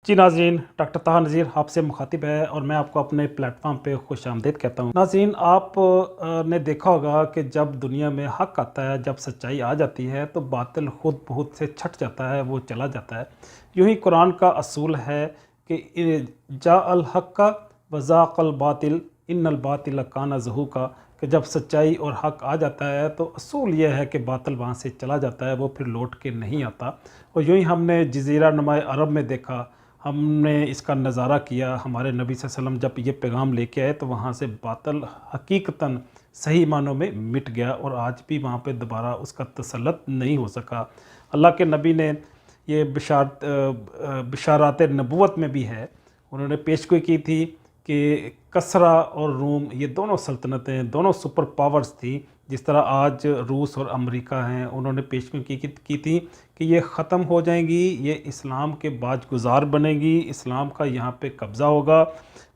जी नाज़रीन, डॉक्टर ताहा नज़ीर आपसे मुखातिब है और मैं आपको अपने प्लेटफॉर्म पे खुश आमदीद कहता हूँ। नाज़रीन, आप ने देखा होगा कि जब दुनिया में हक़ आता है, जब सच्चाई आ जाती है तो बातिल खुद बहुत से छट जाता है, वो चला जाता है। यूँ ही कुरान का असूल है कि जा अल हक़्क़ व ज़ाक़ल बातिल इन्नल बातिल काना ज़हूक़ा, कि जब सच्चाई और हक़ आ जाता है तो असूल यह है कि बातिल वहाँ से चला जाता है, वो फिर लौट के नहीं आता। और यूँ ही हमने जज़ीरा नुमा अरब में देखा, हमने इसका नज़ारा किया। हमारे नबी सल्लल्लाहु अलैहि वसल्लम जब ये पैगाम लेके आए तो वहाँ से बातिल हकीकतन सही मानों में मिट गया और आज भी वहाँ पे दोबारा उसका तसल्लुत नहीं हो सका। अल्लाह के नबी ने ये बिशारात नबूवत में भी है, उन्होंने पेशगोई की थी कि कसरा और रूम ये दोनों सल्तनतें, दोनों सुपर पावर्स थी। जिस तरह आज रूस और अमेरिका हैं, उन्होंने पेशगोई की थी कि ये ख़त्म हो जाएंगी, ये इस्लाम के बाजगुज़ार बनेंगी, इस्लाम का यहाँ पे कब्ज़ा होगा,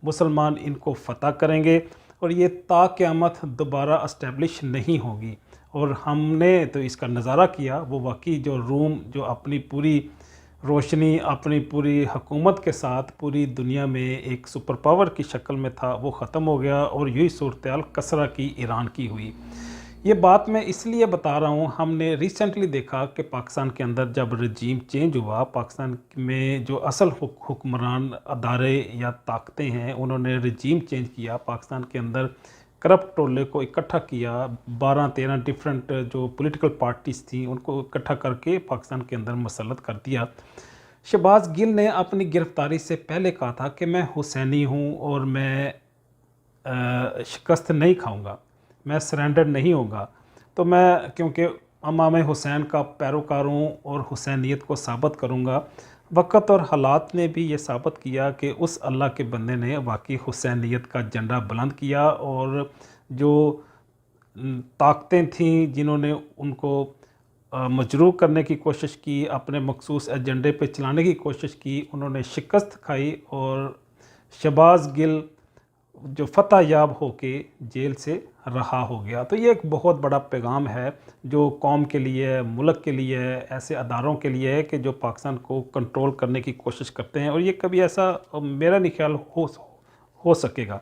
मुसलमान इनको फ़तह करेंगे और ये ता क़यामत दोबारा इस्टेब्लिश नहीं होगी। और हमने तो इसका नज़ारा किया, वो वाकई जो रूम जो अपनी पूरी रोशनी, अपनी पूरी हुकूमत के साथ पूरी दुनिया में एक सुपर पावर की शक्ल में था, वो ख़त्म हो गया और यही सूरत-ए-हाल कसरा की, ईरान की हुई। ये बात मैं इसलिए बता रहा हूँ, हमने रिसेंटली देखा कि पाकिस्तान के अंदर जब रजीम चेंज हुआ, पाकिस्तान में जो असल हुक्मरान अदारे या ताकतें हैं, उन्होंने रजीम चेंज किया। पाकिस्तान के अंदर करप्ट टोले को इकट्ठा किया, 12-13 डिफरेंट जो पॉलिटिकल पार्टीज़ थी उनको इकट्ठा करके पाकिस्तान के अंदर मुसल्लत कर दिया। शहबाज गिल ने अपनी गिरफ़्तारी से पहले कहा था कि मैं हुसैनी हूँ और मैं शिकस्त नहीं खाऊंगा, मैं सरेंडर नहीं होगा। तो मैं क्योंकि इमाम हुसैन का पैरोकार हूँ और हुसैनियत को साबित करूँगा। वक़्त और हालात ने भी ये साबित किया कि उस अल्लाह के बंदे ने वाकई हुसैनियत का झंडा बुलंद किया और जो ताकतें थीं जिन्होंने उनको मजरूह करने की कोशिश की, अपने मखसूस एजेंडे पे चलाने की कोशिश की, उन्होंने शिकस्त खाई और शहबाज गिल जो फ़तह याब होके जेल से रहा हो गया। तो ये एक बहुत बड़ा पैगाम है जो कौम के लिए, मुल्क के लिए, ऐसे अदारों के लिए है कि जो पाकिस्तान को कंट्रोल करने की कोशिश करते हैं और ये कभी ऐसा मेरा नहीं ख्याल हो सकेगा।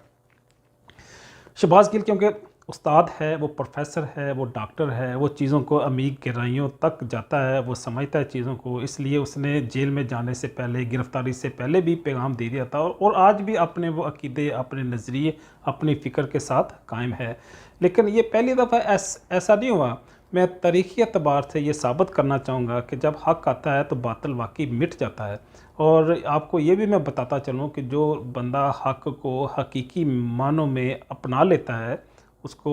शहबाज गिल क्योंकि उस्ताद है, वो प्रोफेसर है, वो डॉक्टर है, वो चीज़ों को अमीर गहराइयों तक जाता है, वो समझता है चीज़ों को, इसलिए उसने जेल में जाने से पहले, गिरफ़्तारी से पहले भी पैगाम दे दिया था और आज भी अपने वो अक़ीदे, अपने नज़रिए, अपनी फ़िक्र के साथ कायम है। लेकिन ये पहली दफ़ा ऐसा नहीं हुआ। मैं तारीख़ी एतबार से ये साबित करना चाहूँगा कि जब हक़ आता है तो बातिल वाकई मिट जाता है। और आपको ये भी मैं बताता चलूँ कि जो बंदा हक़ को हकीकी मानों में अपना लेता है, उसको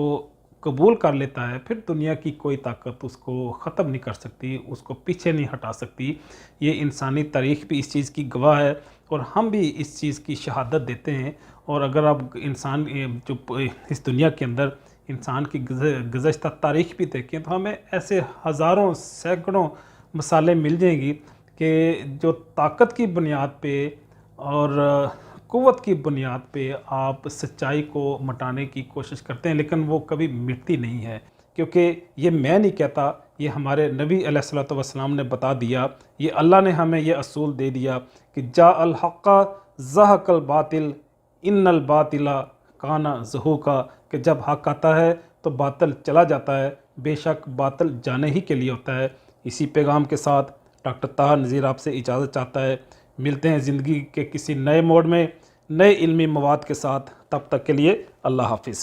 कबूल कर लेता है, फिर दुनिया की कोई ताकत उसको ख़त्म नहीं कर सकती, उसको पीछे नहीं हटा सकती। ये इंसानी तारीख़ भी इस चीज़ की गवाह है और हम भी इस चीज़ की शहादत देते हैं। और अगर आप इंसान जो इस दुनिया के अंदर इंसान की गुज़श्ता तारीख़ भी देखें तो हमें ऐसे हज़ारों, सैकड़ों मिसालें मिल जाएंगी कि जो ताकत की बुनियाद पे और क़ुव्वत की बुनियाद पे आप सच्चाई को मिटाने की कोशिश करते हैं, लेकिन वो कभी मिटती नहीं है। क्योंकि ये मैं नहीं कहता, ये हमारे नबी अलैहिस्सलातु वस्सलाम ने बता दिया, ये अल्लाह ने हमें ये असूल दे दिया कि जा अल हक़्क़ ज़हक़ल बातिल इन्नल बातिला काना ज़हूक़ा, कि जब हक़ आता है तो बातिल चला जाता है, बेशक बातिल जाने ही के लिए होता है। इसी पैगाम के साथ डॉक्टर ताहा नज़ीर आपसे इजाज़त चाहता है। मिलते हैं ज़िंदगी के किसी नए मोड़ में, नए इल्मी मवाद के साथ। तब तक के लिए अल्लाह हाफ़िज़।